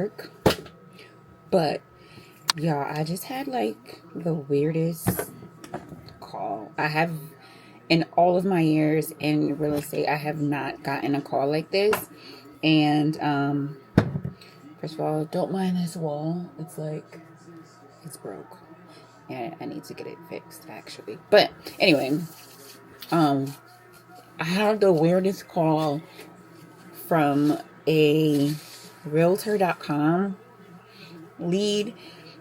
work. But y'all, I just had like the weirdest call. I have, in all of my years in real estate, I have not gotten a call like this. And first of all, don't mind this wall. It's like, it's broke. And I need to get it fixed, actually. But anyway, I had the weirdest call from a Realtor.com lead.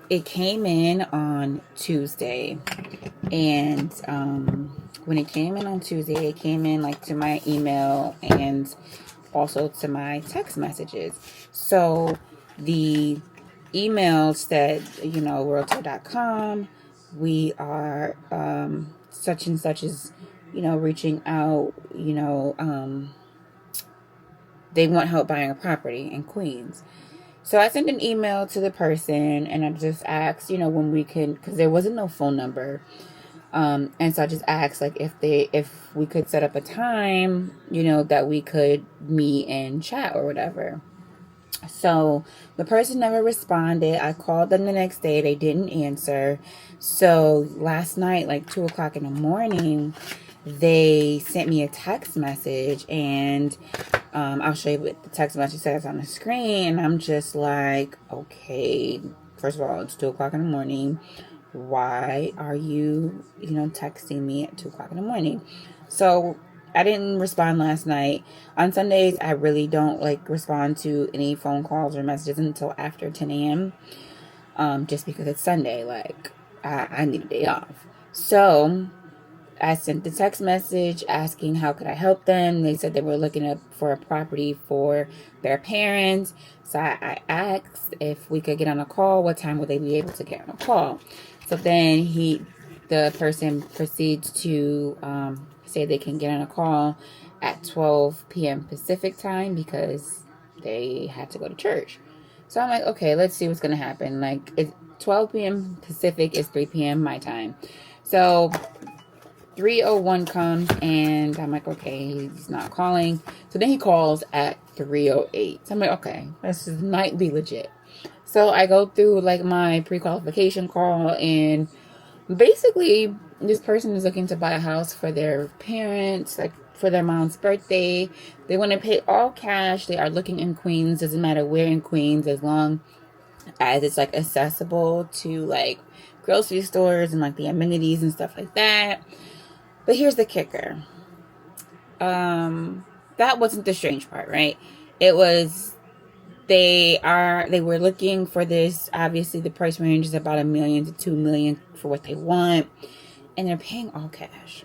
It came in on Tuesday. And when it came in on Tuesday, it came in like to my email and also to my text messages. So the email said, Realtor.com, we are such and such is, reaching out, they want help buying a property in Queens. So I sent an email to the person and I just asked, when we can, because there wasn't no phone number. And so I just asked like if we could set up a time, that we could meet and chat or whatever. So the person never responded. I called them the next day. They didn't answer. So last night, like 2:00 in the morning, they sent me a text message, and I'll show you what the text message says on the screen. And I'm just like, okay, first of all, it's 2:00 in the morning. Why are you, texting me at 2:00 in the morning? So I didn't respond last night. On Sundays, I really don't like respond to any phone calls or messages until after 10 a.m. Just because it's Sunday. Like, I need a day off. So I sent the text message asking how could I help them. They said they were looking up for a property for their parents. So I asked if we could get on a call. What time would they be able to get on a call? So then the person proceeds to say they can get on a call at 12 p.m. Pacific time because they had to go to church. So I'm like, okay, let's see what's going to happen. Like, it's 12 p.m. Pacific is 3 p.m. my time. So 3:01 comes and I'm like, okay, he's not calling. So then he calls at 3:08. So I'm like, okay, this might be legit. So I go through like my pre-qualification call, and basically this person is looking to buy a house for their parents, like for their mom's birthday. They want to pay all cash. They are looking in Queens. Doesn't matter where in Queens, as long as it's like accessible to like grocery stores and like the amenities and stuff like that. But here's the kicker. That wasn't the strange part, right? It was they were looking for this. Obviously, the price range is about $1 million to $2 million for what they want, and they're paying all cash.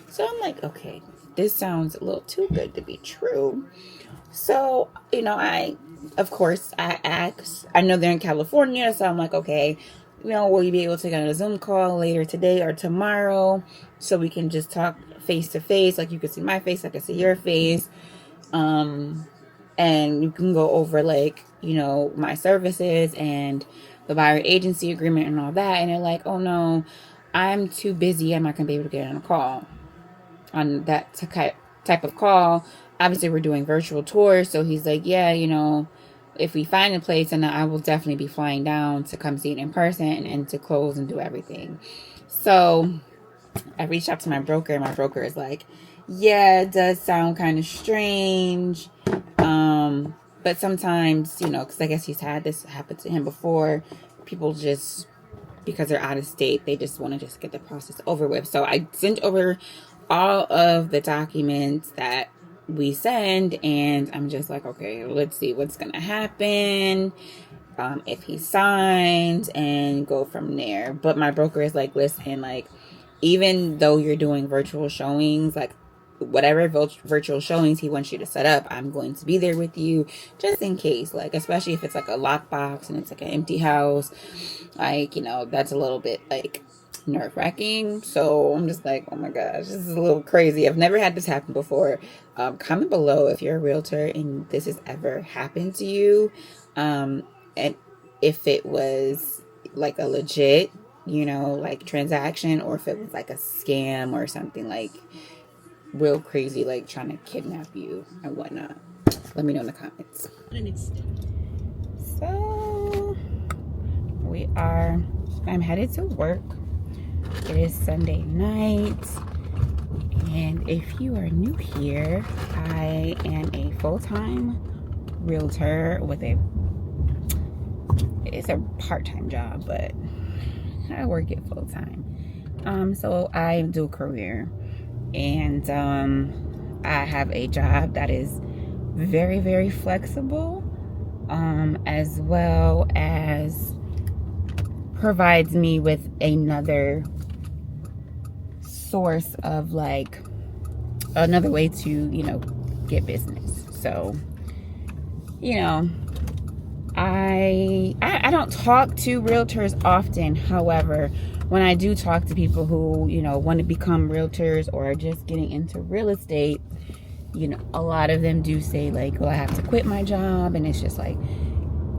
So I'm like, okay, this sounds a little too good to be true. So, of course, I asked. I know they're in California, so I'm like, okay, will you be able to get on a Zoom call later today or tomorrow so we can just talk face to face? Like, you can see my face, I can see your face. And you can go over like, my services and the buyer agency agreement and all that. And they're like, oh no, I'm too busy. I'm not going to be able to get on a call. On that type of call, obviously we're doing virtual tours. So he's like, yeah, if we find a place, and I will definitely be flying down to come see it in person and to close and do everything. So I reached out to my broker, and my broker is like, yeah, it does sound kind of strange. But sometimes, because I guess he's had this happen to him before, people just, because they're out of state, they just want to just get the process over with. So I sent over all of the documents that we send, and I'm just like, okay, let's see what's going to happen. If he signs, and go from there. But my broker is like, listen, like, even though you're doing virtual showings, like, whatever virtual showings he wants you to set up, I'm going to be there with you just in case, like, especially if it's like a lockbox and it's like an empty house, like, that's a little bit like nerve-wracking. So I'm just like, oh my gosh, this is a little crazy. I've never had this happen before. Comment below if you're a realtor and this has ever happened to you, and if it was like a legit like transaction, or if it was like a scam or something like real crazy, like trying to kidnap you and whatnot. Let me know in the comments. So I'm headed to work. It is Sunday night. And if you are new here, I am a full-time realtor it's a part-time job, but I work it full-time. So I do a career, and I have a job that is very, very flexible, as well as provides me with another source of like another way to, get business. So, I don't talk to realtors often. However, when I do talk to people who, want to become realtors or are just getting into real estate, a lot of them do say like, I have to quit my job. And it's just like,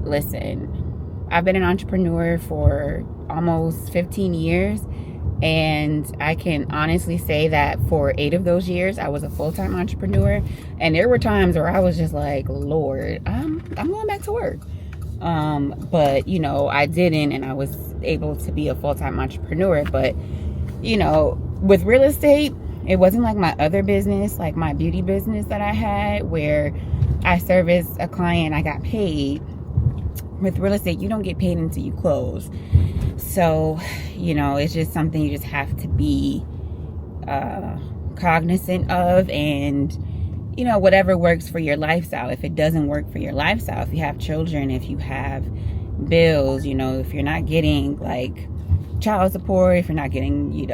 listen, I've been an entrepreneur for almost 15 years. And I can honestly say that for 8 of those years, I was a full-time entrepreneur. And there were times where I was just like, Lord, I'm going back to work. But, I didn't, and I was able to be a full-time entrepreneur. But, with real estate, it wasn't like my other business, like my beauty business that I had, where I serviced a client, I got paid. With real estate, you don't get paid until you close. So, it's just something you just have to be cognizant of, and, whatever works for your lifestyle. If it doesn't work for your lifestyle, if you have children, if you have bills, if you're not getting like child support, if you're not getting,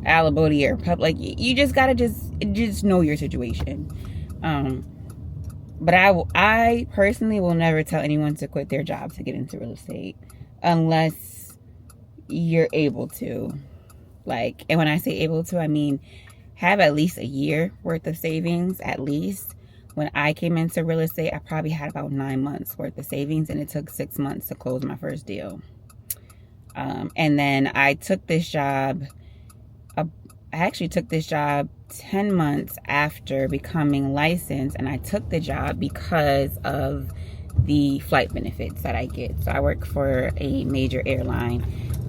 alimony or public, you just gotta just know your situation. But I personally will never tell anyone to quit their job to get into real estate unless you're able to. Like, and when I say able to, I mean have at least a year worth of savings, at least. When I came into real estate, I probably had about 9 months worth of savings, and it took 6 months to close my first deal. And then I took this job. I actually took this job 10 months after becoming licensed, and I took the job because of the flight benefits that I get. So I work for a major airline,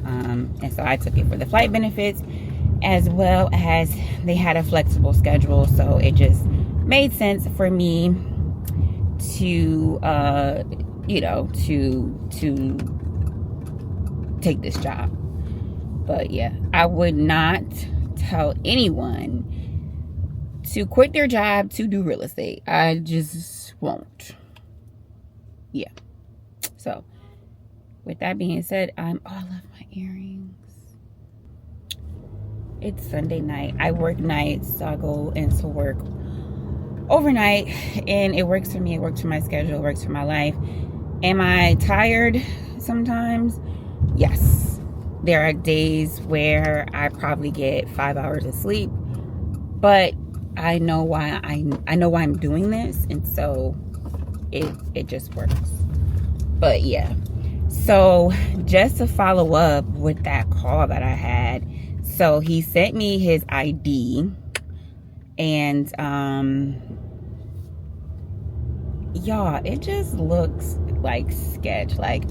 and so I took it for the flight benefits, as well as they had a flexible schedule. So it just made sense for me to, to take this job. But yeah, I would not tell anyone to quit their job to do real estate. I just won't. Yeah. So with that being said, I love my earrings. It's Sunday night. I work nights, so I go into work overnight, and it works for me. It works for my schedule. It works for my life. Am I tired sometimes? Yes. There are days where I probably get 5 hours of sleep, but I know why I'm doing this, and so it just works. But yeah. So just to follow up with that call that I had, so he sent me his ID, and y'all, it just looks like sketch. Like,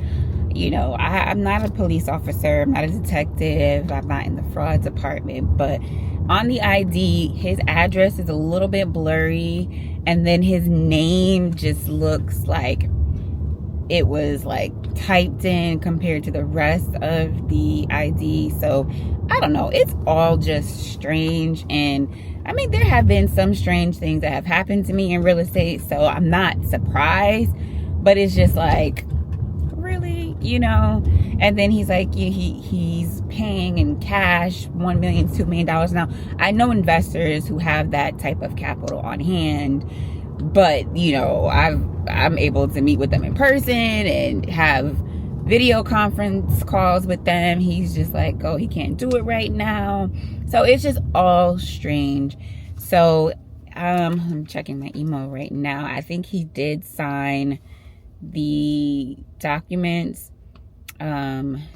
I'm not a police officer, I'm not a detective, I'm not in the fraud department, but on the ID, his address is a little bit blurry, and then his name just looks like it was like typed in compared to the rest of the ID. So I don't know, it's all just strange. And I mean, there have been some strange things that have happened to me in real estate, so I'm not surprised, but it's just like, really, and then he's like, he's paying in cash $1 million, $2 million. Now I know investors who have that type of capital on hand, but I'm able to meet with them in person and have video conference calls with them. He's just like, he can't do it right now. So it's just all strange. So I'm checking my email right now. I think he did sign the documents.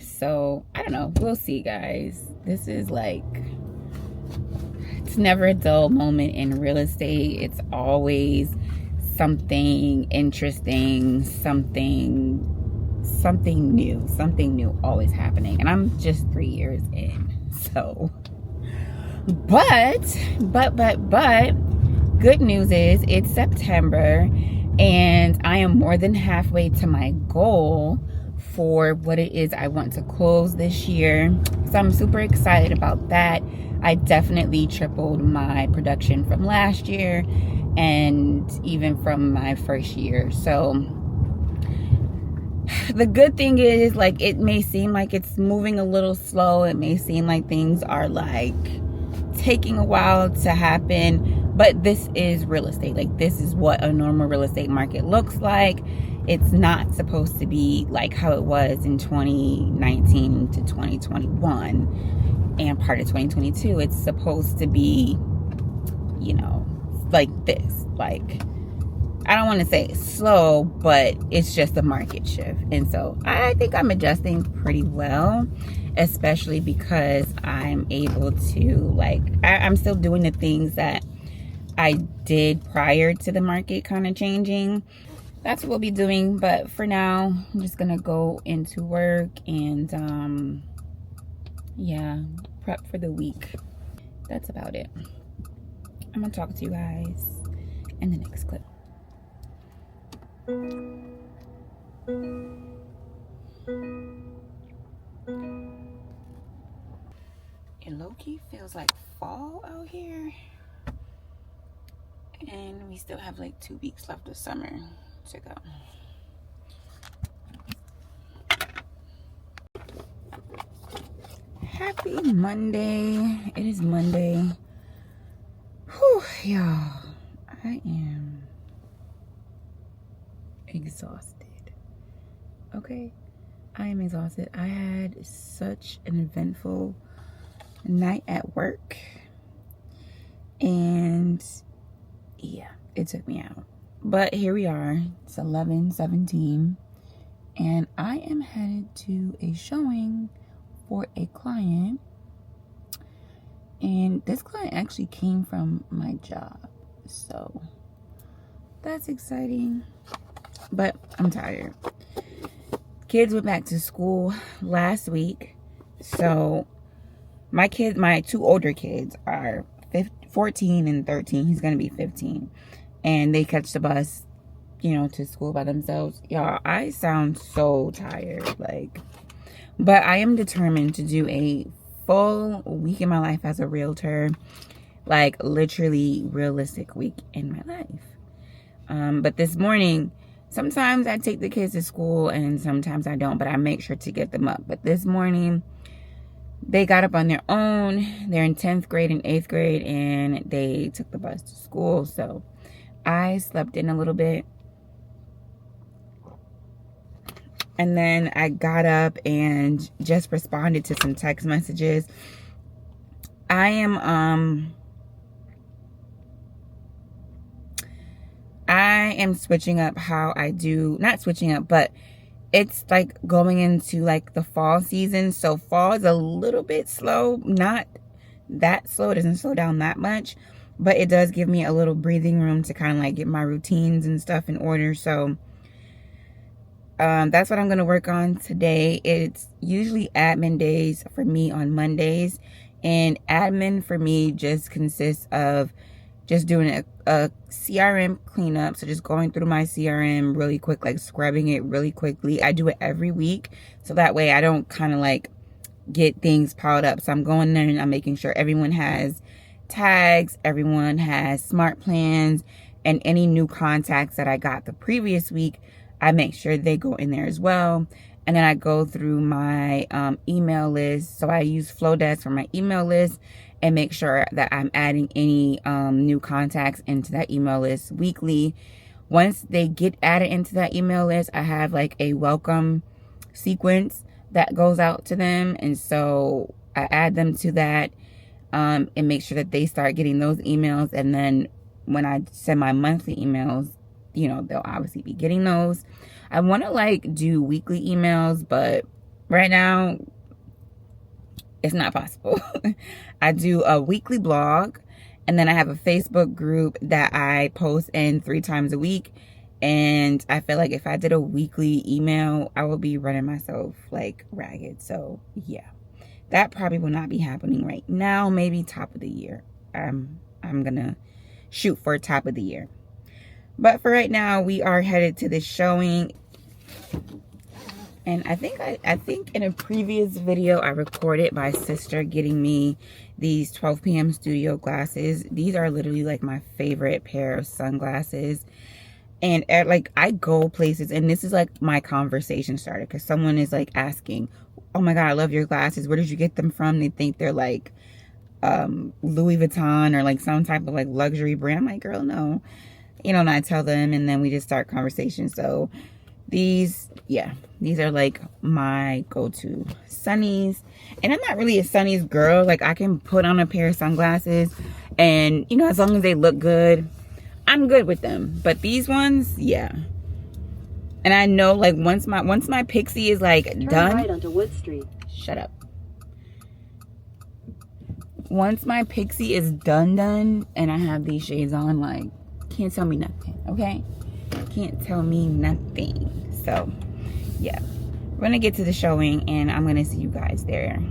So I don't know, we'll see, guys. This is like, it's never a dull moment in real estate. It's always something interesting, something something new always happening. And I'm just 3 years in. So, but, good news is it's September and I am more than halfway to my goal for what it is I want to close this year. So I'm super excited about that. I definitely tripled my production from last year and even from my first year. So the good thing is, like, it may seem like it's moving a little slow. It may seem like things are like taking a while to happen, but this is real estate. Like, this is what a normal real estate market looks like. It's not supposed to be like how it was in 2019 to 2021 and part of 2022. It's supposed to be, you know, like this. Like, I don't want to say slow, but it's just a market shift. And so I think I'm adjusting pretty well, especially because I'm able to, like, I'm still doing the things that I did prior to the market kind of changing. That's what we'll be doing. But for now, I'm just going to go into work and, yeah, prep for the week. That's about it. I'm going to talk to you guys in the next clip. It low-key feels like fall out here. And we still have like 2 weeks left of summer to go. Happy Monday. It is Monday. Whew, y'all. I am exhausted. Okay? I am exhausted. I had such an eventful night at work. And yeah, it took me out. But here we are. It's 11:17. And I am headed to a showing for a client. And this client actually came from my job. So that's exciting. But I'm tired. Kids went back to school last week. So my 2 older kids are 14 and 13. He's going to be 15. And they catch the bus, you know, to school by themselves. Y'all, I sound so tired. Like, but I am determined to do a full week in my life as a realtor. Like, literally realistic week in my life. But this morning, sometimes I take the kids to school and sometimes I don't. But I make sure to get them up. But this morning, they got up on their own. They're in 10th grade and 8th grade, and they took the bus to school. So I slept in a little bit. And then I got up and just responded to some text messages. I am switching up how I do, not switching up, but it's like going into like the fall season. So fall is a little bit slow, not that slow. It doesn't slow down that much, but it does give me a little breathing room to kind of like get my routines and stuff in order. So that's what I'm going to work on today. It's usually admin days for me on Mondays, and admin for me just consists of just doing a CRM cleanup. So just going through my CRM really quick, like scrubbing it really quickly. I do it every week, so that way I don't kind of like get things piled up. So I'm going there and I'm making sure everyone has tags, everyone has smart plans, and any new contacts that I got the previous week, I make sure they go in there as well. And then I go through my email list. So I use Flowdesk for my email list and make sure that I'm adding any new contacts into that email list weekly. Once they get added into that email list, I have like a welcome sequence that goes out to them. And so I add them to that and make sure that they start getting those emails. And then when I send my monthly emails, you know, they'll obviously be getting those. I want to like do weekly emails, but right now it's not possible. I do a weekly blog, and then I have a Facebook group that I post in 3 times a week. And I feel like if I did a weekly email, I would be running myself like ragged. So yeah, that probably will not be happening right now. Maybe top of the year. I'm gonna shoot for top of the year. But for right now, we are headed to this showing. And I think in a previous video I recorded my sister getting me these 12 p.m. studio glasses. These are literally like my favorite pair of sunglasses. And like I go places and this is like my conversation starter because someone is like asking, oh my God, I love your glasses. Where did you get them from? They think they're like Louis Vuitton or like some type of like luxury brand. I'm like, girl, no. You know, and I tell them and then we just start conversation. So these are like my go-to sunnies. And I'm not really a sunnies girl. Like I can put on a pair of sunglasses and, you know, as long as they look good, I'm good with them. But these ones, yeah. And I know like once my pixie is like Turn done. right onto Wood Street. Shut up. Once my pixie is done and I have these shades on, like can't tell me nothing, okay? Can't tell me nothing. So yeah, we're gonna get to the showing and I'm gonna see you guys there.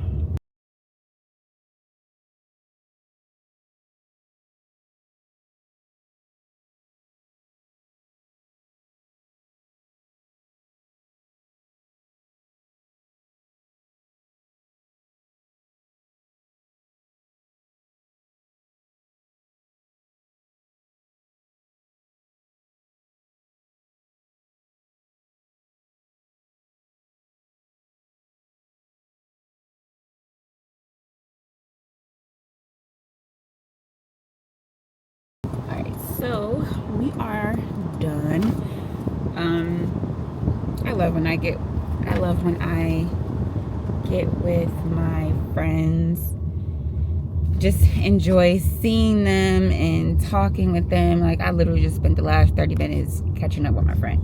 Alright, so we are done. I love when I get with my friends. Just enjoy seeing them and talking with them. Like I literally just spent the last 30 minutes catching up with my friend.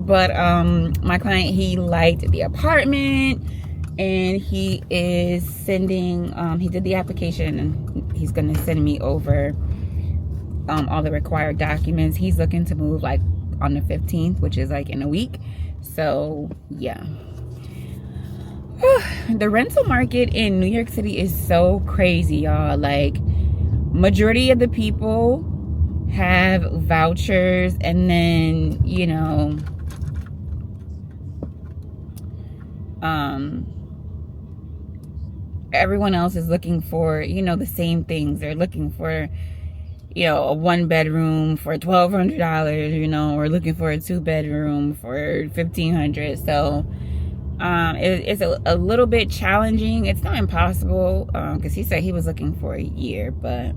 But my client, he liked the apartment and he is sending he did the application and he's gonna send me over all the required documents. He's looking to move like on the 15th, which is like in a week. So yeah. The rental market in New York City is so crazy, y'all. Like majority of the people have vouchers and then, you know, everyone else is looking for, you know, the same things. They're looking for, you know, a 1-bedroom for $1,200, you know, or looking for a 2-bedroom for $1,500. So it's a little bit challenging. It's not impossible because he said he was looking for a year, but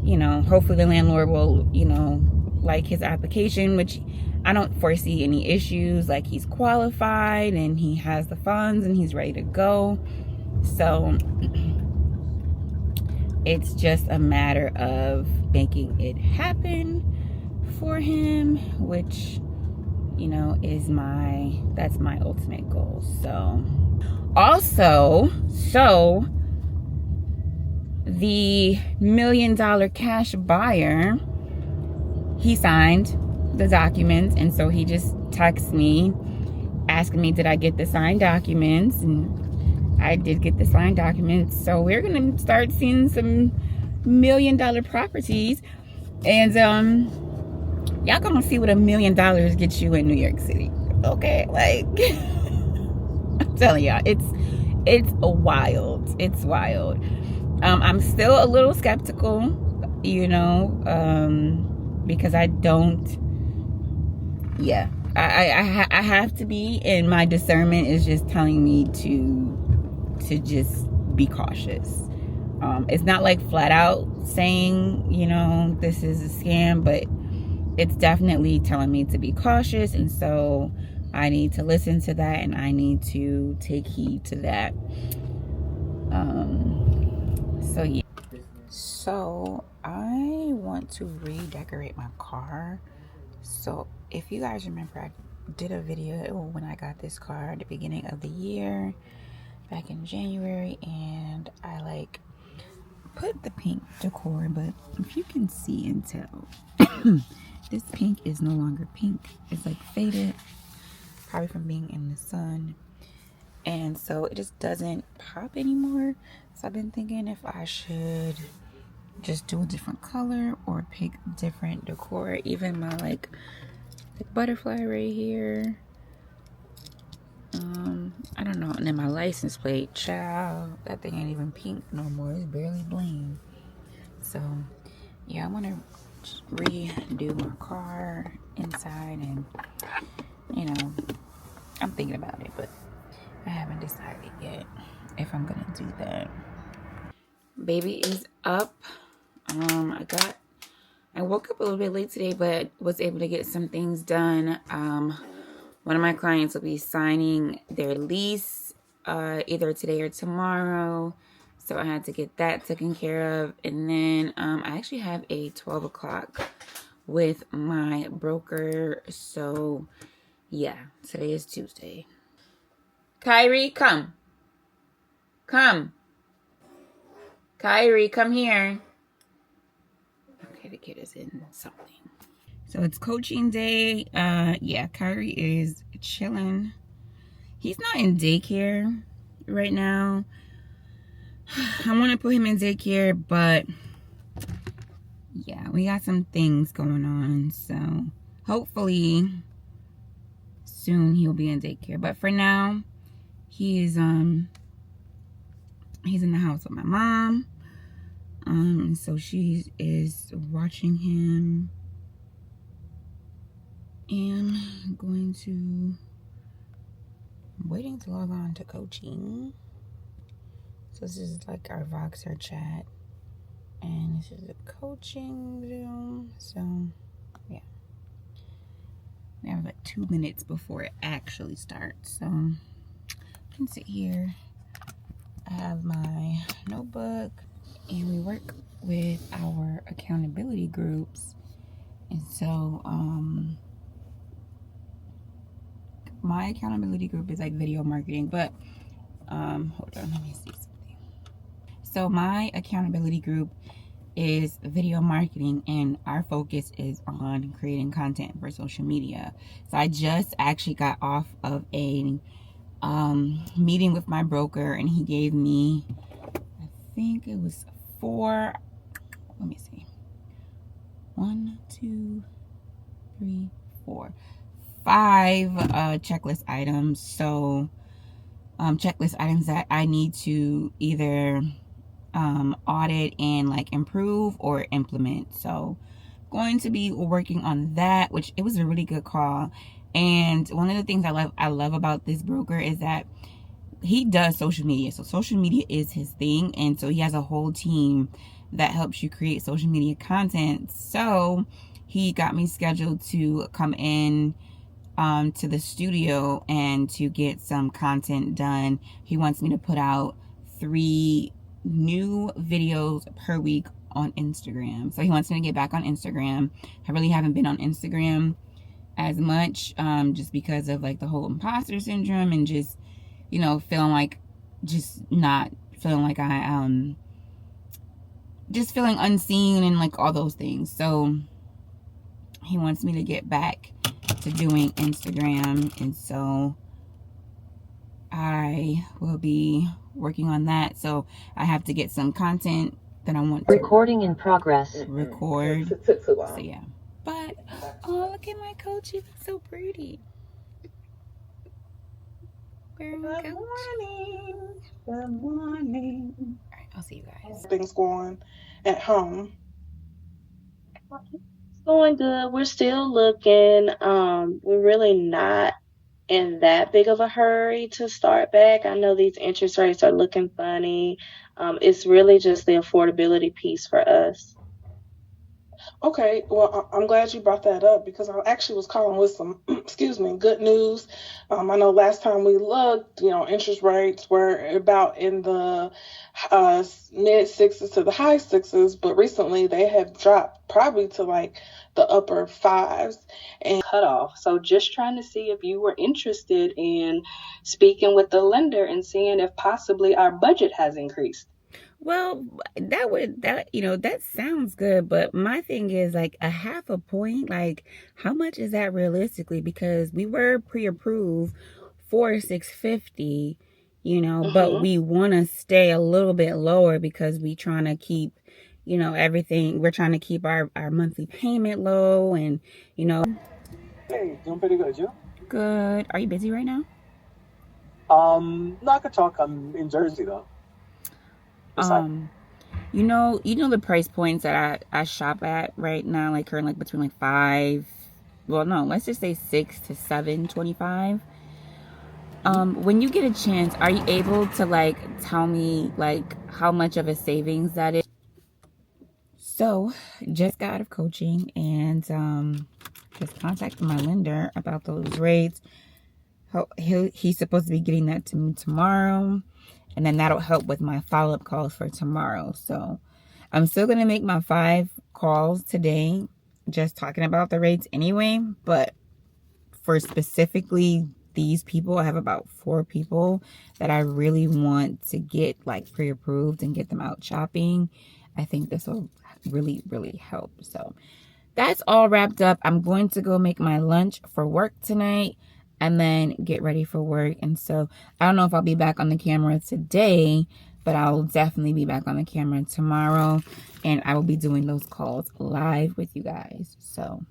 you know, hopefully the landlord will, you know, like his application, which I don't foresee any issues. Like he's qualified and he has the funds and he's ready to go. So it's just a matter of making it happen for him, which, you know, that's my ultimate goal. So also, the $1 million cash buyer, he signed the documents, and so he just texted me asking me did I get the signed documents, and I did get the signed documents. So we're gonna start seeing some $1 million properties, and y'all gonna see what $1 million gets you in New York City. Okay, like I'm telling y'all, it's wild. It's wild. I'm still a little skeptical, you know, because I don't, yeah, I have to be, and my discernment is just telling me to just be cautious. It's not like flat out saying, you know, this is a scam, but it's definitely telling me to be cautious, and so I need to listen to that and I need to take heed to that. So yeah. So I want to redecorate my car. So if you guys remember, I did a video when I got this car at the beginning of the year, back in January, and I like put the pink decor, but if you can see and tell, this pink is no longer pink. It's like faded, probably from being in the sun. And so it just doesn't pop anymore. So I've been thinking if I should just do a different color or pick different decor. Even my like butterfly right here. I don't know. And then my license plate, child, that thing ain't even pink no more. It's barely bling. So yeah, I want to redo my car inside, and you know, I'm thinking about it, but I haven't decided yet if I'm gonna do that. Baby is up. I woke up a little bit late today, but was able to get some things done. One of my clients will be signing their lease either today or tomorrow. So I had to get that taken care of. And then I actually have a 12 o'clock with my broker. So yeah, today is Tuesday. Kyrie, come. Come. Kyrie, come here. Okay, the kid is in something. So it's coaching day. Yeah, Kyrie is chilling. He's not in daycare right now. I want to put him in daycare, but yeah, we got some things going on. So hopefully soon he'll be in daycare. But for now, he's in the house with my mom. So she is watching him. And I'm waiting to log on to coaching. So this is like our Voxer chat. And this is a coaching Zoom. So yeah. We have like 2 minutes before it actually starts. So I can sit here. I have my notebook. And we work with our accountability groups. And so my accountability group is like video marketing, but hold on, let me see something. So my accountability group is video marketing, and our focus is on creating content for social media. So I just actually got off of a meeting with my broker, and he gave me, I think it was 4, let me see, 1, 2, 3, 4, 5 checklist items. So checklist items that I need to either audit and like improve or implement. So going to be working on that, which it was a really good call. And one of the things I love about this broker is that he does social media. So social media is his thing, and so he has a whole team that helps you create social media content. So he got me scheduled to come in to the studio and to get some content done. He wants me to put out 3 new videos per week on Instagram. So he wants me to get back on Instagram. I really haven't been on Instagram as much, just because of like the whole imposter syndrome and just, you know, feeling like I just feeling unseen and like all those things. So he wants me to get back to doing Instagram, and so I will be working on that. So I have to get some content that I want to recording in progress. Record. So yeah. But oh, look at my coach. He looks so pretty. Good morning. Good morning. All right, I'll see you guys. Things going at home. It's going good. We're still looking. We're really not in that big of a hurry to start back. I know these interest rates are looking funny. It's really just the affordability piece for us. Okay, well, I'm glad you brought that up because I actually was calling with some, good news. I know last time we looked, interest rates were about in the mid 6s to the high 6s, but recently they have dropped probably to like the upper 5s. And cutoff. So just trying to see if you were interested in speaking with the lender and seeing if possibly our budget has increased. Well, that sounds good, but my thing is like a half a point, like how much is that realistically? Because we were pre-approved for 650, but Mm-hmm. we want to stay a little bit lower because we trying to keep, everything. We're trying to keep our monthly payment low and, Hey, doing pretty good, you? good. Are you busy right now? No, I could talk. I'm in Jersey though. Besides, Um, the price points that I shop at right now, like currently like between like five, well no, let's just say 6 to 7.25. When you get a chance, are you able to like tell me like how much of a savings that is? So just got out of coaching and just contacted my lender about those rates. He's supposed to be getting that to me tomorrow, and then that'll help with my follow-up calls for tomorrow. So I'm still gonna make my 5 calls today, just talking about the rates anyway, but for specifically these people, I have about 4 people that I really want to get like pre-approved and get them out shopping. I think this will really, really help. So that's all wrapped up. I'm going to go make my lunch for work tonight and then get ready for work. And so I don't know if I'll be back on the camera today, but I'll definitely be back on the camera tomorrow, and I will be doing those calls live with you guys. So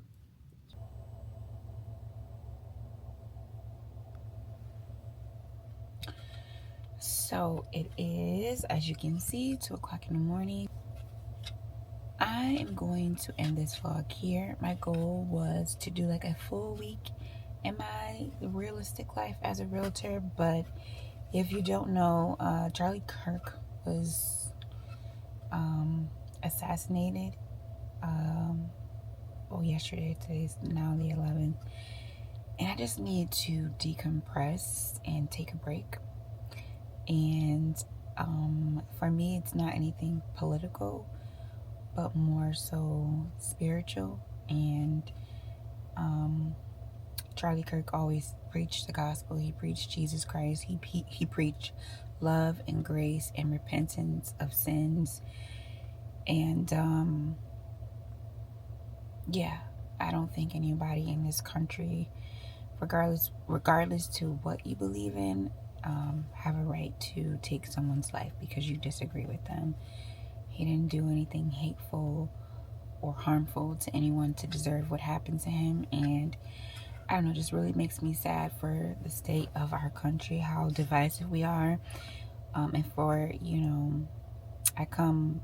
it is, as you can see, 2 o'clock in the morning. I am going to end this vlog here. My goal was to do like a full week in my realistic life as a realtor, but if you don't know, Charlie Kirk was assassinated yesterday. Today's now the 11th, and I just need to decompress and take a break. And for me, it's not anything political, but more so spiritual. And Charlie Kirk always preached the gospel. He preached Jesus Christ. He preached love and grace and repentance of sins. And I don't think anybody in this country, regardless to what you believe in, have a right to take someone's life because you disagree with them. He didn't do anything hateful or harmful to anyone to deserve what happened to him. And I don't know, just really makes me sad for the state of our country, how divisive we are. And for, I come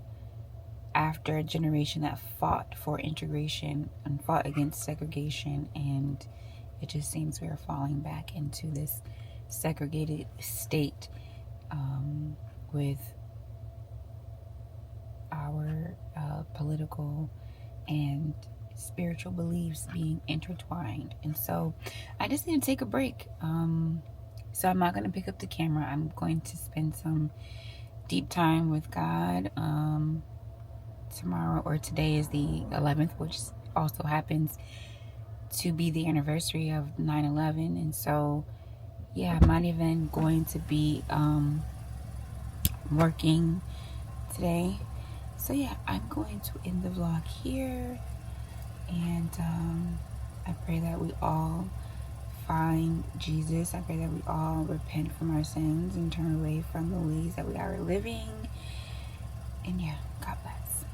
after a generation that fought for integration and fought against segregation, and it just seems we are falling back into this segregated state with our political and spiritual beliefs being intertwined. And so I just need to take a break. So I'm not going to pick up the camera. I'm going to spend some deep time with God. Tomorrow, or today, is the 11th, which also happens to be the anniversary of 9/11. And so I'm not even going to be working today. So I'm going to end the vlog here. And I pray that we all find Jesus. I pray that we all repent from our sins and turn away from the ways that we are living. And God bless.